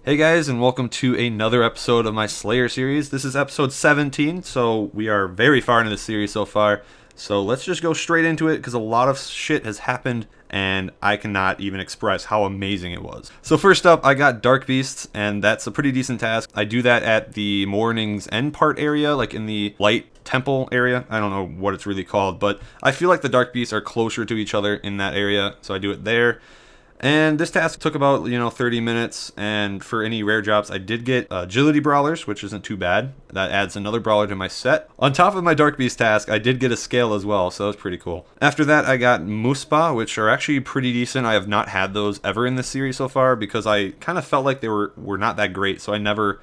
Hey guys, and welcome to another episode of my Slayer series. This is episode 17, so we are very far into the series so far. So let's just go straight into it because a lot of shit has happened and I cannot even express how amazing it was. So first up, I got Dark Beasts, and that's a pretty decent task. I do that at the morning's end part area, like in the light temple area. I don't know what it's really called, but I feel like the Dark Beasts are closer to each other in that area, so I do it there. And this task took about, 30 minutes, and for any rare drops, I did get agility brawlers, which isn't too bad. That adds another brawler to my set. On top of my Dark Beast task, I did get a scale as well, so that was pretty cool. After that, I got Muspa, which are actually pretty decent. I have not had those ever in this series so far because I kind of felt like they were not that great, so I never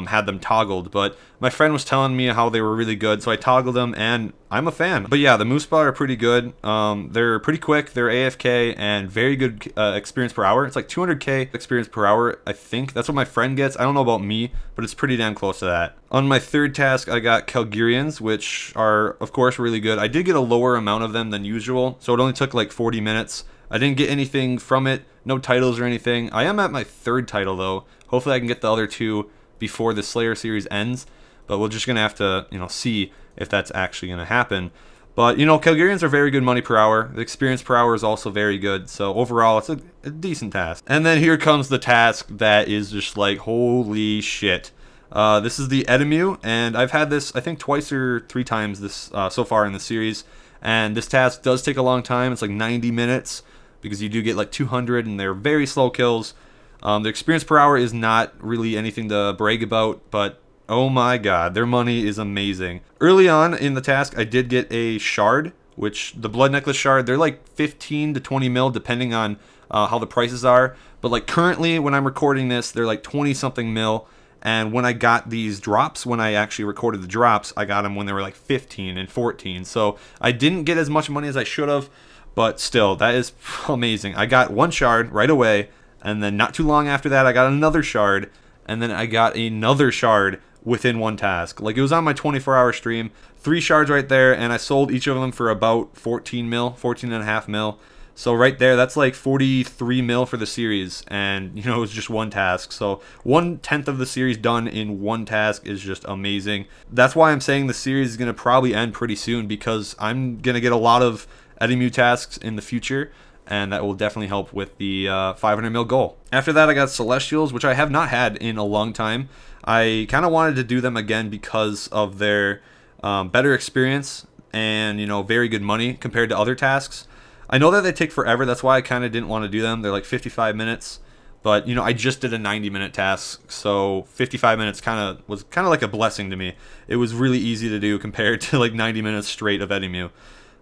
had them toggled, but my friend was telling me how they were really good, so I toggled them, and I'm a fan. But yeah, the Moospa are pretty good. They're pretty quick, they're AFK, and very good experience per hour. It's like 200k experience per hour, I think. That's what my friend gets. I don't know about me, but it's pretty damn close to that. On my third task, I got Calgarians, which are, of course, really good. I did get a lower amount of them than usual, so it only took like 40 minutes. I didn't get anything from it, no titles or anything. I am at my third title, though. Hopefully I can get the other two before the Slayer series ends, but we're just gonna have to see if that's actually gonna happen. But Calgarians are very good money per hour. The experience per hour is also very good, so overall it's a decent task. And then here comes the task that is just like, holy shit. This is the Edemu, and I've had this I think twice or three times this so far in the series, and this task does take a long time. It's like 90 minutes because you do get like 200, and they're very slow kills. The experience per hour is not really anything to brag about, but oh my god, their money is amazing. Early on in the task, I did get a shard, which the blood necklace shard, they're like 15 to 20 mil depending on how the prices are. But like currently, when I'm recording this, they're like 20 something mil. And when I got these drops, when I actually recorded the drops, I got them when they were like 15 and 14. So I didn't get as much money as I should have, but still, that is amazing. I got one shard right away. And then not too long after that, I got another shard. And then I got another shard within one task. Like, it was on my 24-hour stream. 3 shards right there, and I sold each of them for about 14 mil, 14 and a half mil. So right there, that's like 43 mil for the series. And, it was just one task. So 1/10 of the series done in one task is just amazing. That's why I'm saying the series is going to probably end pretty soon, because I'm going to get a lot of Edemu tasks in the future, and that will definitely help with the 500 mil goal. After that, I got Celestials, which I have not had in a long time. I kind of wanted to do them again because of their better experience and, very good money compared to other tasks. I know that they take forever. That's why I kind of didn't want to do them. They're like 55 minutes. But, I just did a 90-minute task, so 55 minutes was kind of like a blessing to me. It was really easy to do compared to like 90 minutes straight of Edemu.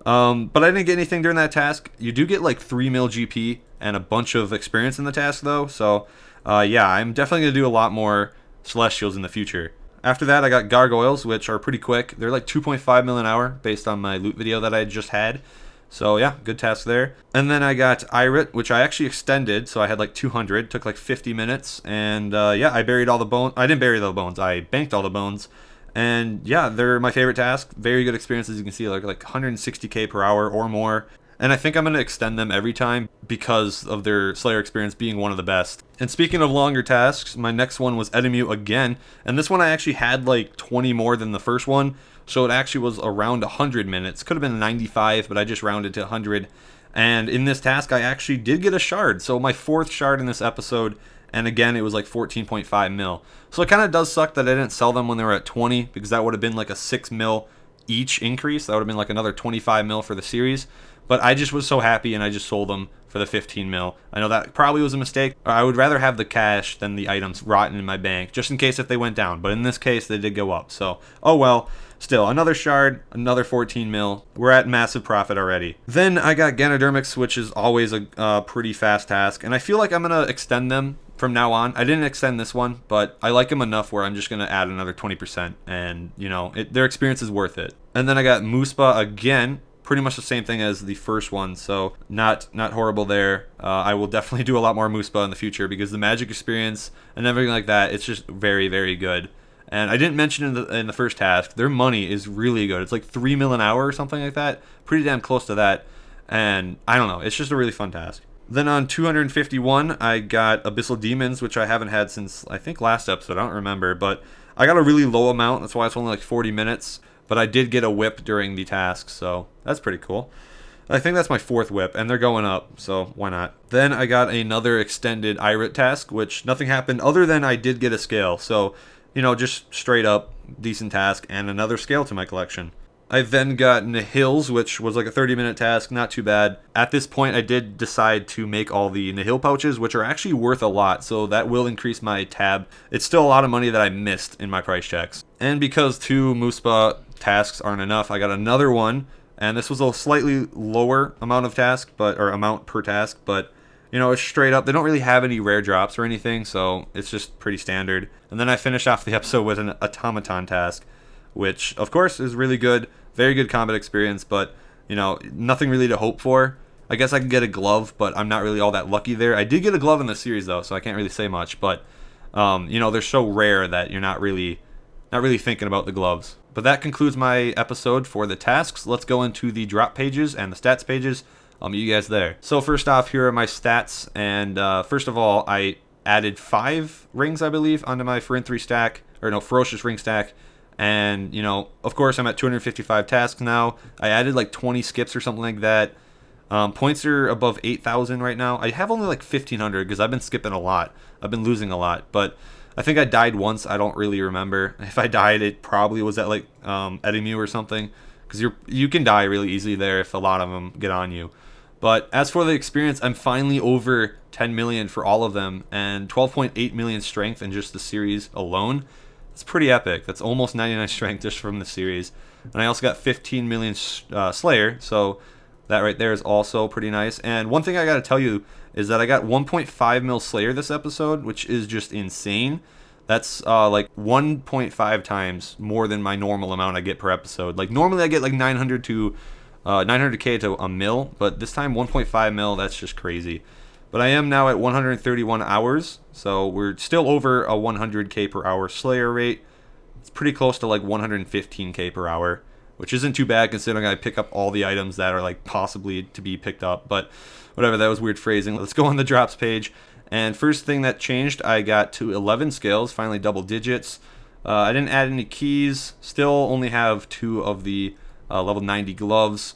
But I didn't get anything during that task. You do get like 3 mil GP and a bunch of experience in the task though. So yeah, I'm definitely going to do a lot more Celestials in the future. After that, I got Gargoyles, which are pretty quick. They're like 2.5 mil an hour based on my loot video that I just had. So yeah, good task there. And then I got Irit, which I actually extended. So I had like 200, took like 50 minutes. And yeah, I buried all the bones. I didn't bury all the bones. I banked all the bones. And yeah, they're my favorite task. Very good experience, as you can see, like 160k per hour or more. And I think I'm going to extend them every time because of their Slayer experience being one of the best. And speaking of longer tasks, my next one was Edemu again. And this one I actually had like 20 more than the first one. So it actually was around 100 minutes. Could have been 95, but I just rounded to 100. And in this task, I actually did get a shard. So my 4th shard in this episode. And again, it was like 14.5 mil. So it kind of does suck that I didn't sell them when they were at 20, because that would have been like a 6 mil each increase. That would have been like another 25 mil for the series. But I just was so happy, and I just sold them for the 15 mil. I know that probably was a mistake. I would rather have the cash than the items rotten in my bank, just in case if they went down. But in this case, they did go up. So, oh well. Still, another shard, another 14 mil. We're at massive profit already. Then I got Ganodermics, which is always a pretty fast task. And I feel like I'm going to extend them from now on. I didn't extend this one, but I like them enough where I'm just going to add another 20%. And, their experience is worth it. And then I got Muspa again. Pretty much the same thing as the first one, so not horrible there. I will definitely do a lot more Muspa in the future because the magic experience and everything like that, it's just very, very good. And I didn't mention in the first task, their money is really good. It's like 3 mil an hour or something like that. Pretty damn close to that. And I don't know, it's just a really fun task. Then on 251, I got Abyssal Demons, which I haven't had since, I think, last episode. I don't remember, but I got a really low amount. That's why it's only like 40 minutes. But I did get a whip during the task, so that's pretty cool. I think that's my 4th whip, and they're going up, so why not? Then I got another extended Irate task, which nothing happened other than I did get a scale. So, just straight up decent task and another scale to my collection. I then got Nihils, which was like a 30-minute task, not too bad. At this point, I did decide to make all the Nihil pouches, which are actually worth a lot, so that will increase my tab. It's still a lot of money that I missed in my price checks. And because 2 Muspa tasks aren't enough, I got another one, and this was a slightly lower amount of task, or amount per task, but it's straight up. They don't really have any rare drops or anything, so it's just pretty standard. And then I finished off the episode with an automaton task, which of course is really good, very good combat experience, but nothing really to hope for. I guess I can get a glove, but I'm not really all that lucky there. I did get a glove in the series though, so I can't really say much, but they're so rare that you're not really thinking about the gloves. But that concludes my episode for the tasks. Let's go into the drop pages and the stats pages. I'll meet you guys there. So first off, here are my stats, and first of all, I added 5 rings, I believe, onto my Ferocious Ring stack. And, of course, I'm at 255 tasks now. I added like 20 skips or something like that. Points are above 8,000 right now. I have only like 1,500 because I've been skipping a lot. I've been losing a lot. But I think I died once. I don't really remember. If I died, it probably was at like Edimu or something. Because you can die really easily there if a lot of them get on you. But as for the experience, I'm finally over 10 million for all of them. And 12.8 million strength in just the series alone. It's pretty epic. That's almost 99 strength just from the series. And I also got 15 million Slayer, so that right there is also pretty nice. And one thing I got to tell you is that I got 1.5 mil Slayer this episode, which is just insane. That's like 1.5 times more than my normal amount I get per episode. Like normally I get like 900k to a mil, but this time 1.5 mil, that's just crazy. But I am now at 131 hours, so we're still over a 100k per hour Slayer rate. It's pretty close to like 115k per hour, which isn't too bad considering I pick up all the items that are like possibly to be picked up. But whatever, that was weird phrasing. Let's go on the drops page. And first thing that changed, I got to 11 scales, finally double digits. I didn't add any keys, still only have 2 of the level 90 gloves.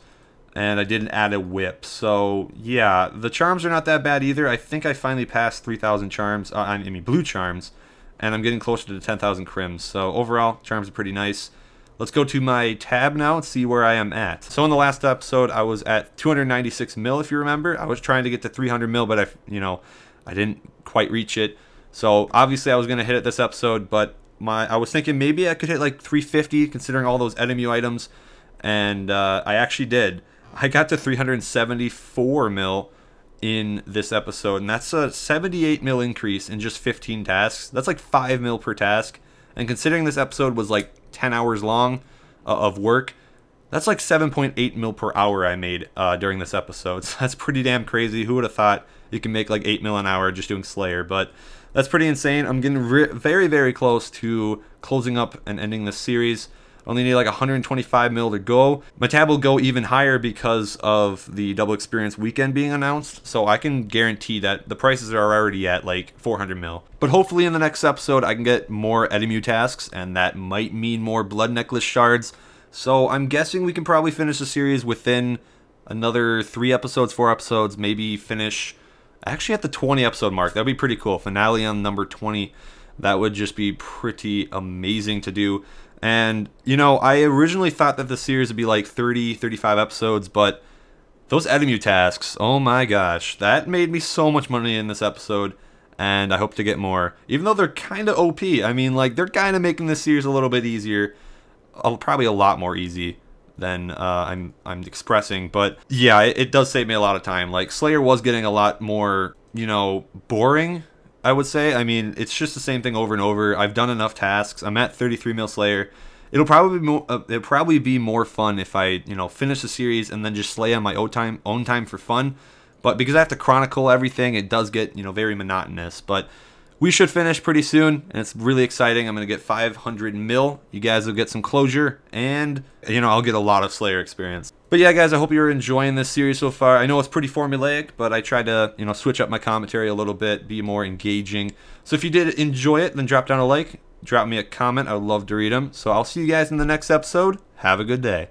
And I didn't add a whip. So, yeah, the charms are not that bad either. I think I finally passed 3,000 charms, blue charms, and I'm getting closer to 10,000 crims. So, overall, charms are pretty nice. Let's go to my tab now and see where I am at. So, in the last episode, I was at 296 mil, if you remember. I was trying to get to 300 mil, but I didn't quite reach it. So, obviously, I was going to hit it this episode, but I was thinking maybe I could hit like 350, considering all those enemy items, and I actually did. I got to 374 mil in this episode, and that's a 78 mil increase in just 15 tasks. That's like 5 mil per task, and considering this episode was like 10 hours long of work, that's like 7.8 mil per hour I made during this episode. So that's pretty damn crazy. Who would have thought you can make like 8 mil an hour just doing Slayer? But that's pretty insane. I'm getting very, very close to closing up and ending this series. Only need like 125 mil to go. My tab will go even higher because of the double experience weekend being announced. So I can guarantee that the prices are already at like 400 mil. But hopefully in the next episode I can get more Edimu tasks, and that might mean more blood necklace shards. So I'm guessing we can probably finish the series within another 3 episodes, 4 episodes, maybe finish actually at the 20 episode mark. That'd be pretty cool. Finale on number 20. That would just be pretty amazing to do. And, I originally thought that the series would be like 30, 35 episodes, but those Edimu tasks, oh my gosh, that made me so much money in this episode, and I hope to get more. Even though they're kind of OP, I mean, like, they're kind of making this series a little bit easier, probably a lot more easy than I'm expressing, but yeah, it does save me a lot of time. Like, Slayer was getting a lot more, boring, I would say. I mean, it's just the same thing over and over. I've done enough tasks. I'm at 33 mil Slayer. It'll probably be more fun if I, finish the series and then just slay on my own time for fun. But because I have to chronicle everything, it does get, very monotonous. But we should finish pretty soon, and it's really exciting. I'm going to get 500 mil. You guys will get some closure, and, I'll get a lot of Slayer experience. But yeah, guys, I hope you're enjoying this series so far. I know it's pretty formulaic, but I tried to, switch up my commentary a little bit, be more engaging. So if you did enjoy it, then drop down a like, drop me a comment. I would love to read them. So I'll see you guys in the next episode. Have a good day.